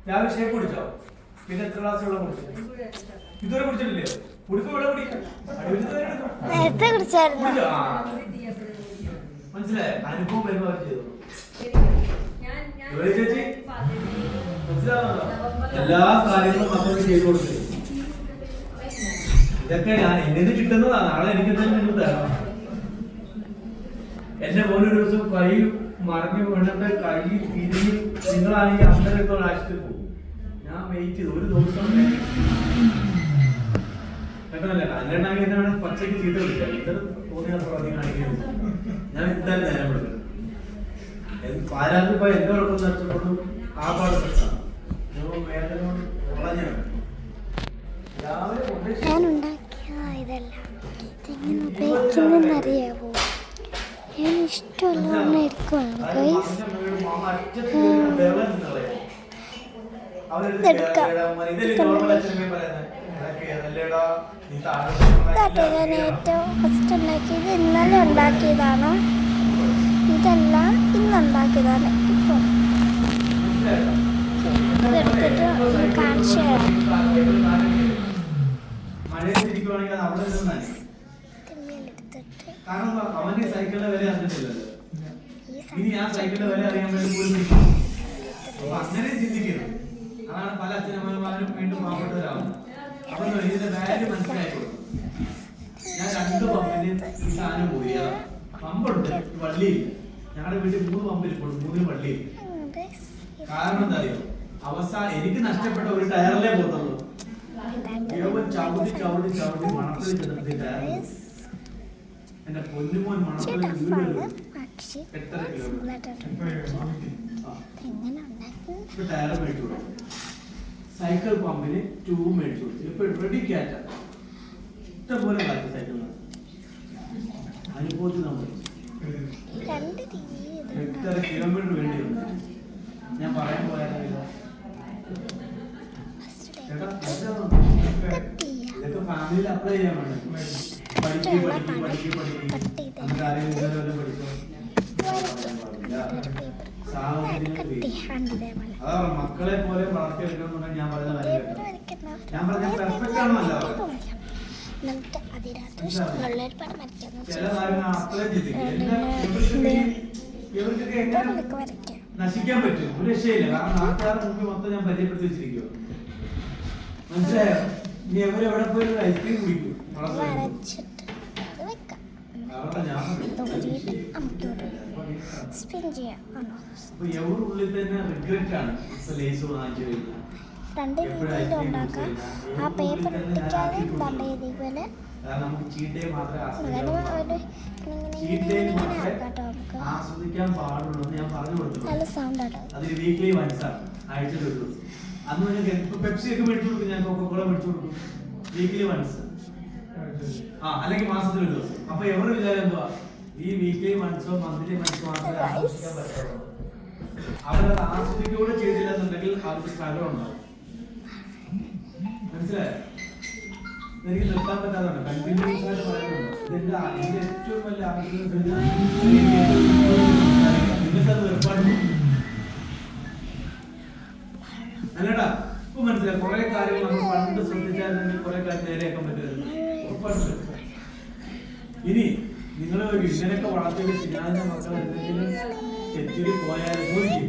രാവിലെ ഷേപ്പ് കുടിച്ചോ? പിന്നെ എത്ര ഗ്ലാസ് വെള്ളം കുടിച്ചു? ഇതുവരെ കുടിച്ചിട്ടില്ലേ? കുടിക്കും വെള്ളം കുടിക്കും. മനസ്സിലായോ? അനുഭവം വരുമ്പോൾ ചെയ്തു. ചേച്ചി മനസ്സിലാവുന്നോ? എല്ലാ കാര്യങ്ങളും മക്കൾക്ക് ചെയ്തു കൊടുക്കുക. ഇതൊക്കെ ഞാൻ എന്നിട്ട് കിട്ടുന്നതാണ്. നാളെ എനിക്ക് എന്തെങ്കിലും തരണം. എന്റെ മോനൊരു ദിവസം കൈ മറിഞ്ഞു വീണിട്ട് കൈ തിരിഞ്ഞ് നിങ്ങളാണെങ്കിൽ അന്തരത്തോടെ ആശുപത്രി പോകും. ഞാൻ വെയിറ്റ് ചെയ്തു ഒരു ദിവസം കേട്ടല്ലേ. അതിലുണ്ടാക്കി എന്നെ വേണം പച്ചയ്ക്ക് ചീത്ത വിളിക്കാം. ഇത്ര തോന്നിയ പ്രവർത്തി കാണിക്കുന്നത് ഞാൻ എന്തായാലും നേരം കൊടുക്കണം. പാരാതി പോയി എന്റെ ഉറപ്പം നഷ്ടപ്പെടും. ആ പാട് പ്രശ്നമാണ്. ഞാൻ ഉണ്ടാക്കിയ ഇതെല്ലാം ഇതെങ്ങനെ ഉപയോഗിക്കുന്നറിയാവോ? ഞാൻ ഇഷ്ടമുള്ള എടുക്കുവാണ് ഞാൻ ഏറ്റവും ഫസ്റ്റ് ഉണ്ടാക്കിയത് ഇന്നലെ ഉണ്ടാക്കിയതാണ്. ഇതെല്ലാം ഇന്നുണ്ടാക്കിയതാണ്. ഇപ്പോൾ ഇതെടുത്തിട്ട് കാണിച്ചു തരാം. അവന്റെ സൈക്കിളിന്റെ വില അറിഞ്ഞിട്ടില്ലല്ലോ. ഇനി ആ സൈക്കിളിന്റെ വില അറിയാൻ വേണ്ടി അപ്പൊ അങ്ങനെ ചിന്തിക്കുന്നു. അതാണ് പല അച്ഛനമ്മമാരും വീണ്ടും പാവപ്പെട്ടവരാകുന്നത്. അപ്പൊ ഇതിന്റെ വാല്യൂ മനസ്സിലായി കൊടുക്കും. ഞാൻ 2 പമ്പിന് ഈ സാധനം പോയി. പമ്പുണ്ട്, വള്ളിയില്ല. ഞങ്ങളുടെ വീട്ടിൽ 3 പമ്പിരിപ്പുണ്ട്, 3 വള്ളിയില്ല. കാരണം എന്താ അറിയോ? അവസാനം എനിക്ക് നഷ്ടപ്പെട്ട ഒരു ടയറിലേ പോകത്തുള്ളൂ. ചവിട്ടി ചവിട്ടി ചവിട്ടി മണത്തിൽ ചെന്നിട്ട് ടയർ എന്റെ പൊന്നുമോൻ മണത്തിൽ എത്ര ടയർ മേടിച്ചു കൊടുത്തു. സൈക്കിൾ പമ്പിന് 2 മേടിച്ചു കൊടുത്തു. ഇപ്പൊ റെഡി ക്യാറ്റ ഇഷ്ടംപോലെ കാറ്റ് സൈക്കിളിന് അനുഭവത്തിൽ നമ്മൾ എത്ര കിലോമീറ്റർ വേണ്ടി വന്നു. ഞാൻ പറയാൻ പോയാലോ ഇതൊക്കെ ഫാമിലിയിൽ അപ്ലൈ ചെയ്യാൻ വേണ്ടി പഠിക്കും നമുക്ക് ആരെങ്കിലും ഇതുവരെ പഠിച്ചോ. അതാ മക്കളെ പോലെ വളർത്തിയെടുക്കണമെന്നുണ്ടെങ്കിൽ ഞാൻ പറയുന്ന കാര്യം ഞാൻ പറഞ്ഞ പെർഫെക്റ്റ് ആണല്ലോ. ചില കാര്യങ്ങൾ അപ്ലൈ ചെയ്തിരിക്കും. നശിക്കാൻ പറ്റും, ഒരു രക്ഷയില്ല. കാരണം നാട്ടുകാരുടെ മുമ്പിൽ മൊത്തം ഞാൻ പരിചയപ്പെടുത്തി വെച്ചിരിക്കുക. മനസ്സിലായോ? ഇനി എവിടെ പോയി ഐസ്ക്രീം കുടിക്കും. ഉള്ളിൽ തന്നെ റിഗ്രറ്റ് ആണ്. ഇപ്പൊ ലേസ് വാങ്ങിച്ചു കഴിഞ്ഞാൽ നമുക്ക് ചീറ്റ് ഡേ മാത്രമേ ആസ്വദിക്കാൻ പാടുള്ളൂ എന്ന് ഞാൻ പറഞ്ഞു കൊടുത്തു. അതിൽ വീക്ക്ലി വൺസ് ആണ്, ആഴ്ചയിൽ ഒരു ദിവസം. അന്ന് നിങ്ങൾക്ക് പെപ്സി ഒക്കെ മേടിച്ചു കൊടുക്കും, ഞാൻ കൊക്കോള മേടിച്ചു കൊടുക്കും. വീക്ക്ലി വൺസ് അല്ലെങ്കിൽ മാസത്തിൽ ഒരു ദിവസം. അപ്പൊ എവരുടെ വിചാരം എന്തുവാ? ഈ വീക്ക്ലി വൺസോ മന്ത്ലി വൺസോ മാത്രമേ ആസ്വദിക്കാൻ പറ്റുള്ളൂ. അവരത് ആസ്വദിക്കൂടെ ചെയ്തില്ല എന്നുണ്ടെങ്കിൽ അവർക്ക് സ്ട്രഗിൾ ഉണ്ടാവും. മനസ്സിലായോ? എനിക്ക് നിർത്താൻ പറ്റാത്തതാണ്. കണ്ടിന്യൂസ് ആയിട്ട് പറയുന്നുണ്ട്. ഇതിന്റെ ഏറ്റവും വലിയ നിങ്ങൾക്കത് ഏർപ്പാട് അല്ലടാ. ഇപ്പൊ മനസ്സിലായി. കുറെ കാര്യങ്ങൾ നമ്മൾ പണ്ട് ശ്രദ്ധിച്ചാൽ കുറെ കാര്യം നേരെയാക്കാൻ പറ്റുമായിരുന്നു. ഉറപ്പായിട്ട്. ഇനി നിങ്ങൾ ഇങ്ങനെയൊക്കെ വളർത്തിയിട്ട് ശരിയായ മക്കൾ എന്തെങ്കിലും തെറ്റിൽ പോയാൽ ചോദിക്കും.